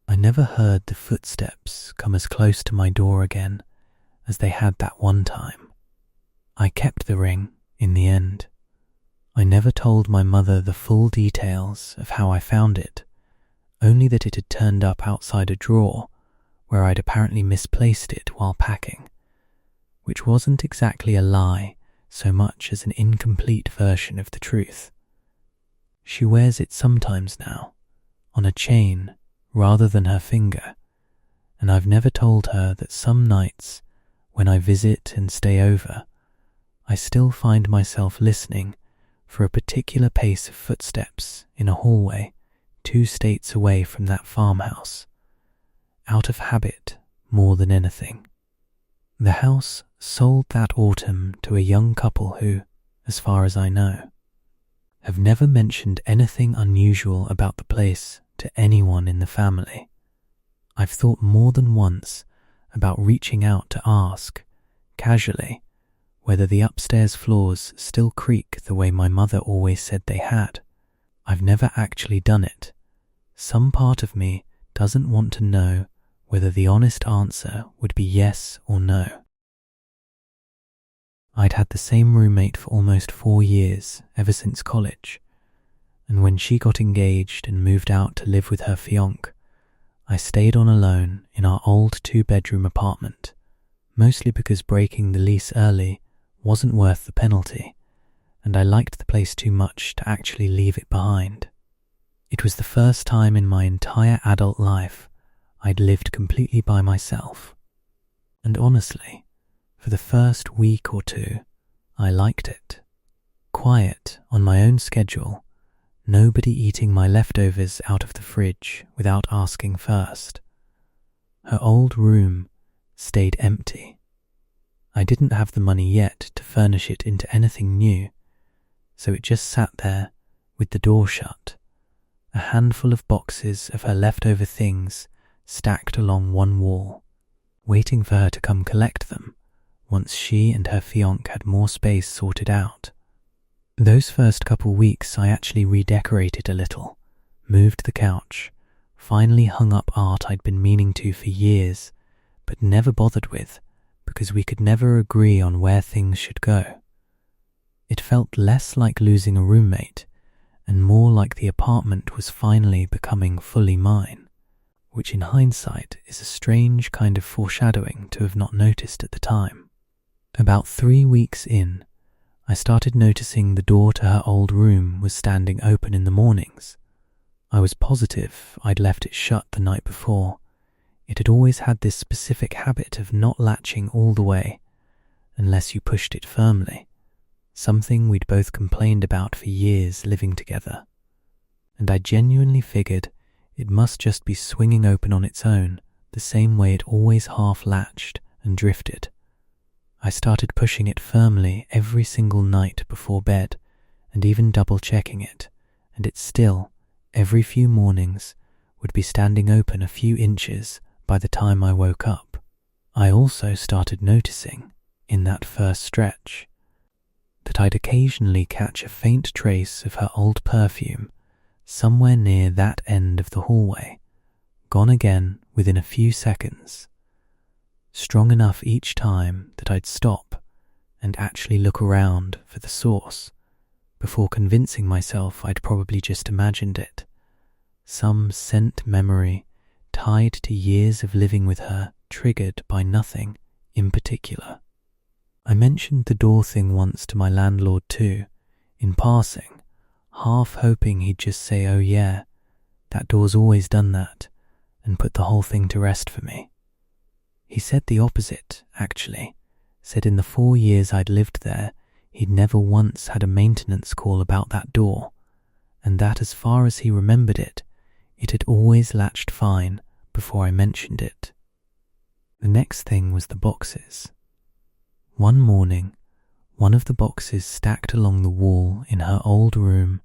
I never heard the footsteps come as close to my door again as they had that one time. I kept the ring in the end. I never told my mother the full details of how I found it, only that it had turned up outside a drawer where I'd apparently misplaced it while packing, which wasn't exactly a lie so much as an incomplete version of the truth. She wears it sometimes now, on a chain rather than her finger, and I've never told her that some nights, when I visit and stay over, I still find myself listening for a particular pace of footsteps in a hallway 2 states away from that farmhouse, out of habit more than anything. The house sold that autumn to a young couple who, as far as I know, have never mentioned anything unusual about the place to anyone in the family. I've thought more than once about reaching out to ask, casually, whether the upstairs floors still creak the way my mother always said they had. I've never actually done it. Some part of me doesn't want to know whether the honest answer would be yes or no. I'd had the same roommate for almost 4 years, ever since college, and when she got engaged and moved out to live with her fiancé, I stayed on alone in our old 2-bedroom apartment, mostly because breaking the lease early wasn't worth the penalty, and I liked the place too much to actually leave it behind. It was the first time in my entire adult life I'd lived completely by myself, and honestly, for the first week or two, I liked it. Quiet, on my own schedule, nobody eating my leftovers out of the fridge without asking first. Her old room stayed empty. I didn't have the money yet to furnish it into anything new, so it just sat there with the door shut, a handful of boxes of her leftover things stacked along one wall, waiting for her to come collect them once she and her fiancé had more space sorted out. Those first couple weeks I actually redecorated a little, moved the couch, finally hung up art I'd been meaning to for years, but never bothered with because we could never agree on where things should go. It felt less like losing a roommate and more like the apartment was finally becoming fully mine, which in hindsight is a strange kind of foreshadowing to have not noticed at the time. About 3 weeks in, I started noticing the door to her old room was standing open in the mornings. I was positive I'd left it shut the night before. It had always had this specific habit of not latching all the way, unless you pushed it firmly, something we'd both complained about for years living together. And I genuinely figured it must just be swinging open on its own, the same way it always half-latched and drifted. I started pushing it firmly every single night before bed, and even double-checking it, and it still, every few mornings, would be standing open a few inches by the time I woke up. I also started noticing, in that first stretch, that I'd occasionally catch a faint trace of her old perfume somewhere near that end of the hallway, gone again within a few seconds, strong enough each time that I'd stop and actually look around for the source before convincing myself I'd probably just imagined it, some scent memory tied to years of living with her triggered by nothing in particular. I mentioned the door thing once to my landlord too, in passing, half hoping he'd just say, "Oh yeah, that door's always done that," and put the whole thing to rest for me. He said the opposite, actually, said in the 4 years I'd lived there, he'd never once had a maintenance call about that door, and that as far as he remembered it, it had always latched fine before I mentioned it. The next thing was the boxes. One morning, one of the boxes stacked along the wall in her old room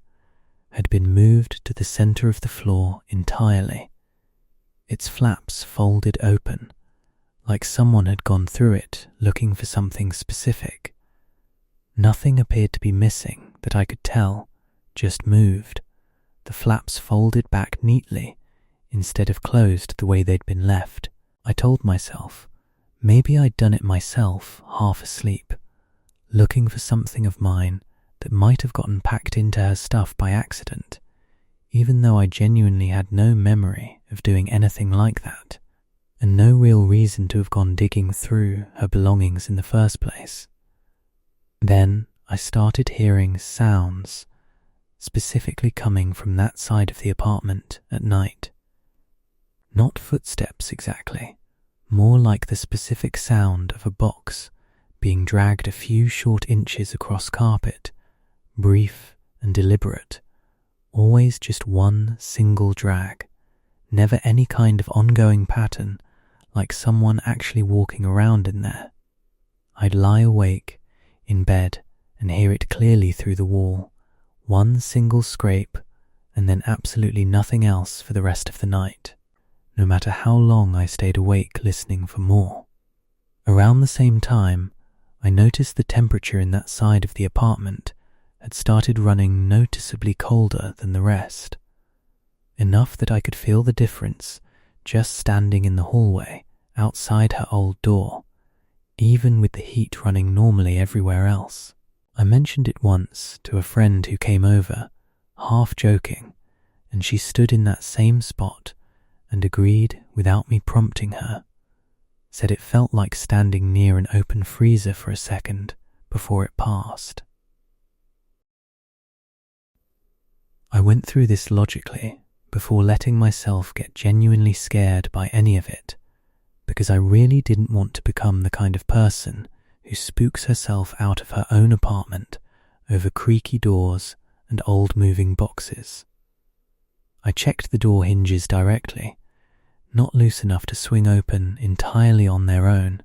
had been moved to the center of the floor entirely, its flaps folded open, like someone had gone through it looking for something specific. Nothing appeared to be missing that I could tell, just moved, the flaps folded back neatly instead of closed the way they'd been left. I told myself maybe I'd done it myself, half asleep, looking for something of mine that might have gotten packed into her stuff by accident, even though I genuinely had no memory of doing anything like that, and no real reason to have gone digging through her belongings in the first place. Then I started hearing sounds, specifically coming from that side of the apartment at night. Not footsteps exactly, more like the specific sound of a box being dragged a few short inches across carpet, brief and deliberate, always just one single drag, never any kind of ongoing pattern like someone actually walking around in there. I'd lie awake in bed and hear it clearly through the wall, one single scrape and then absolutely nothing else for the rest of the night, no matter how long I stayed awake listening for more. Around the same time, I noticed the temperature in that side of the apartment had started running noticeably colder than the rest, enough that I could feel the difference just standing in the hallway outside her old door, even with the heat running normally everywhere else. I mentioned it once to a friend who came over, half joking, and she stood in that same spot and agreed without me prompting her. Said it felt like standing near an open freezer for a second before it passed. I went through this logically before letting myself get genuinely scared by any of it, because I really didn't want to become the kind of person who spooks herself out of her own apartment over creaky doors and old moving boxes. I checked the door hinges directly, not loose enough to swing open entirely on their own.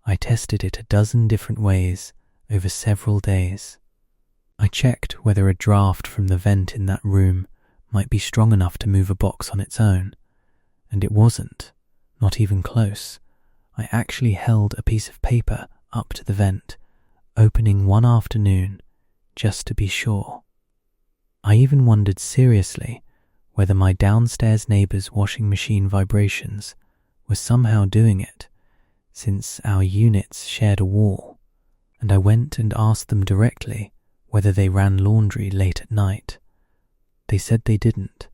I tested it a dozen different ways over several days. I checked whether a draft from the vent in that room might be strong enough to move a box on its own, and it wasn't, not even close. I actually held a piece of paper up to the vent, opening one afternoon, just to be sure. I even wondered seriously whether my downstairs neighbour's washing machine vibrations were somehow doing it, since our units shared a wall, and I went and asked them directly whether they ran laundry late at night. They said they didn't,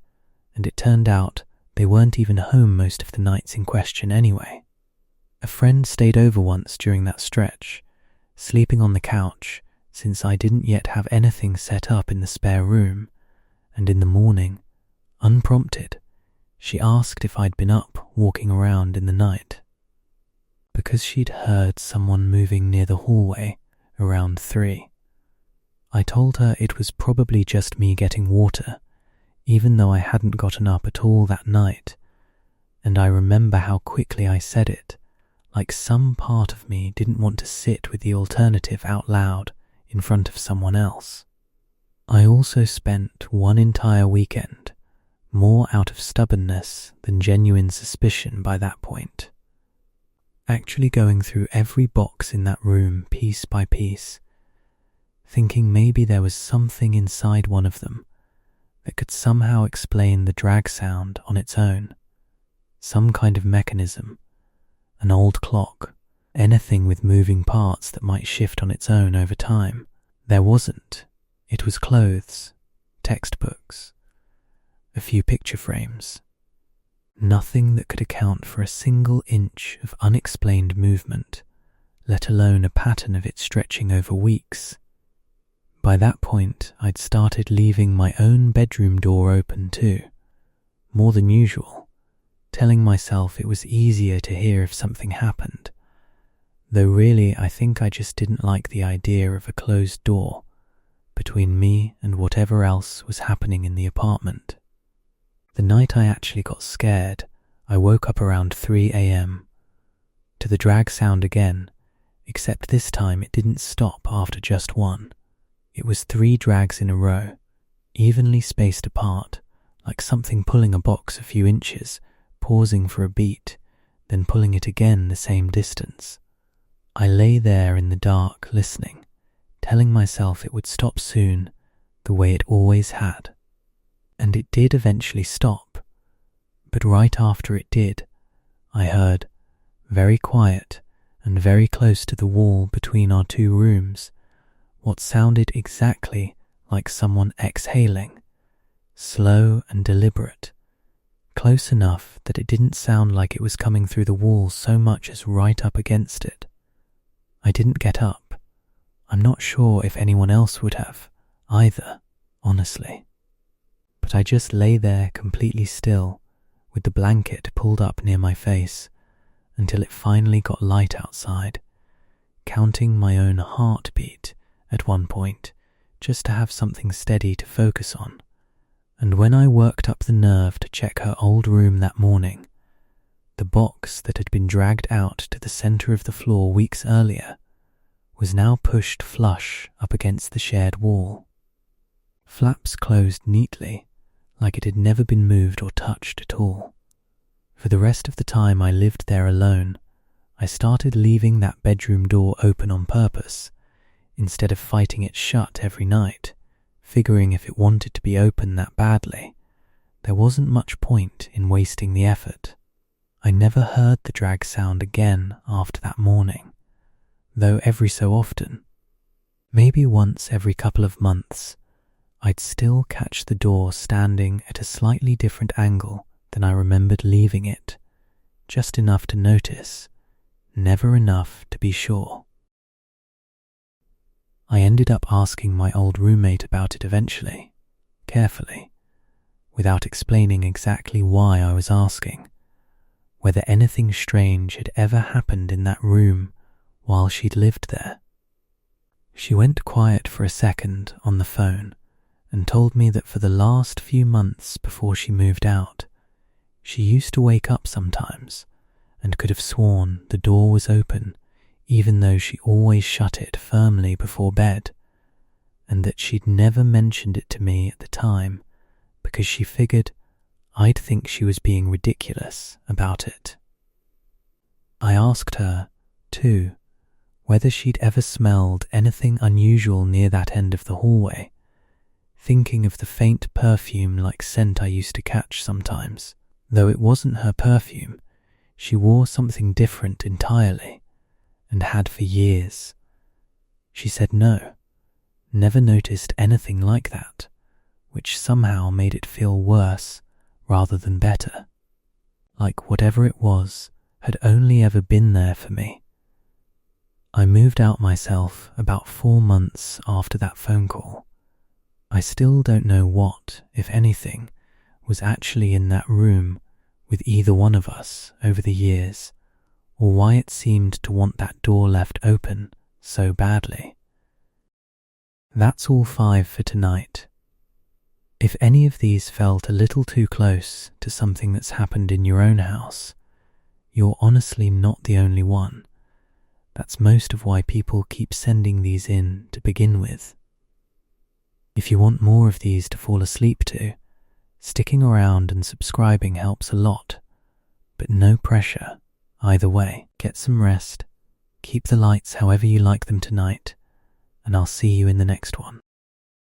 and it turned out they weren't even home most of the nights in question anyway. A friend stayed over once during that stretch, sleeping on the couch since I didn't yet have anything set up in the spare room, and in the morning, unprompted, she asked if I'd been up walking around in the night. Because she'd heard someone moving near the hallway around 3. I told her it was probably just me getting water, even though I hadn't gotten up at all that night, and I remember how quickly I said it, like some part of me didn't want to sit with the alternative out loud in front of someone else. I also spent one entire weekend, more out of stubbornness than genuine suspicion by that point, actually going through every box in that room piece by piece, thinking maybe there was something inside one of them that could somehow explain the drag sound on its own, some kind of mechanism, an old clock, anything with moving parts that might shift on its own over time. There wasn't. It was clothes, textbooks, a few picture frames. Nothing that could account for a single inch of unexplained movement, let alone a pattern of it stretching over weeks. By that point, I'd started leaving my own bedroom door open too, more than usual, telling myself it was easier to hear if something happened, though really I think I just didn't like the idea of a closed door between me and whatever else was happening in the apartment. The night I actually got scared, I woke up around 3 a.m. to the drag sound again, except this time it didn't stop after just one. It was 3 drags in a row, evenly spaced apart, like something pulling a box a few inches, pausing for a beat, then pulling it again the same distance. I lay there in the dark listening, telling myself it would stop soon, the way it always had. And it did eventually stop, but right after it did, I heard, very quiet and very close to the wall between our 2 rooms, what sounded exactly like someone exhaling, slow and deliberate, close enough that it didn't sound like it was coming through the wall so much as right up against it. I didn't get up. I'm not sure if anyone else would have, either, honestly. But I just lay there completely still, with the blanket pulled up near my face, until it finally got light outside, counting my own heartbeat at one point, just to have something steady to focus on. And when I worked up the nerve to check her old room that morning, the box that had been dragged out to the centre of the floor weeks earlier was now pushed flush up against the shared wall. Flaps closed neatly, like it had never been moved or touched at all. For the rest of the time I lived there alone, I started leaving that bedroom door open on purpose, instead of fighting it shut every night, figuring if it wanted to be open that badly, there wasn't much point in wasting the effort. I never heard the drag sound again after that morning, though every so often, maybe once every couple of months, I'd still catch the door standing at a slightly different angle than I remembered leaving it, just enough to notice, never enough to be sure. I ended up asking my old roommate about it eventually, carefully, without explaining exactly why I was asking, whether anything strange had ever happened in that room while she'd lived there. She went quiet for a second on the phone and told me that for the last few months before she moved out, she used to wake up sometimes and could have sworn the door was open even though she always shut it firmly before bed, and that she'd never mentioned it to me at the time because she figured I'd think she was being ridiculous about it. I asked her, too, whether she'd ever smelled anything unusual near that end of the hallway, thinking of the faint perfume-like scent I used to catch sometimes. Though it wasn't her perfume, she wore something different entirely, and had for years. She said no, never noticed anything like that, which somehow made it feel worse rather than better, like whatever it was had only ever been there for me. I moved out myself about 4 months after that phone call. I still don't know what, if anything, was actually in that room with either one of us over the years, or why it seemed to want that door left open so badly. That's all 5 for tonight. If any of these felt a little too close to something that's happened in your own house, you're honestly not the only one. That's most of why people keep sending these in to begin with. If you want more of these to fall asleep to, sticking around and subscribing helps a lot, but no pressure either way. Get some rest, keep the lights however you like them tonight, and I'll see you in the next one.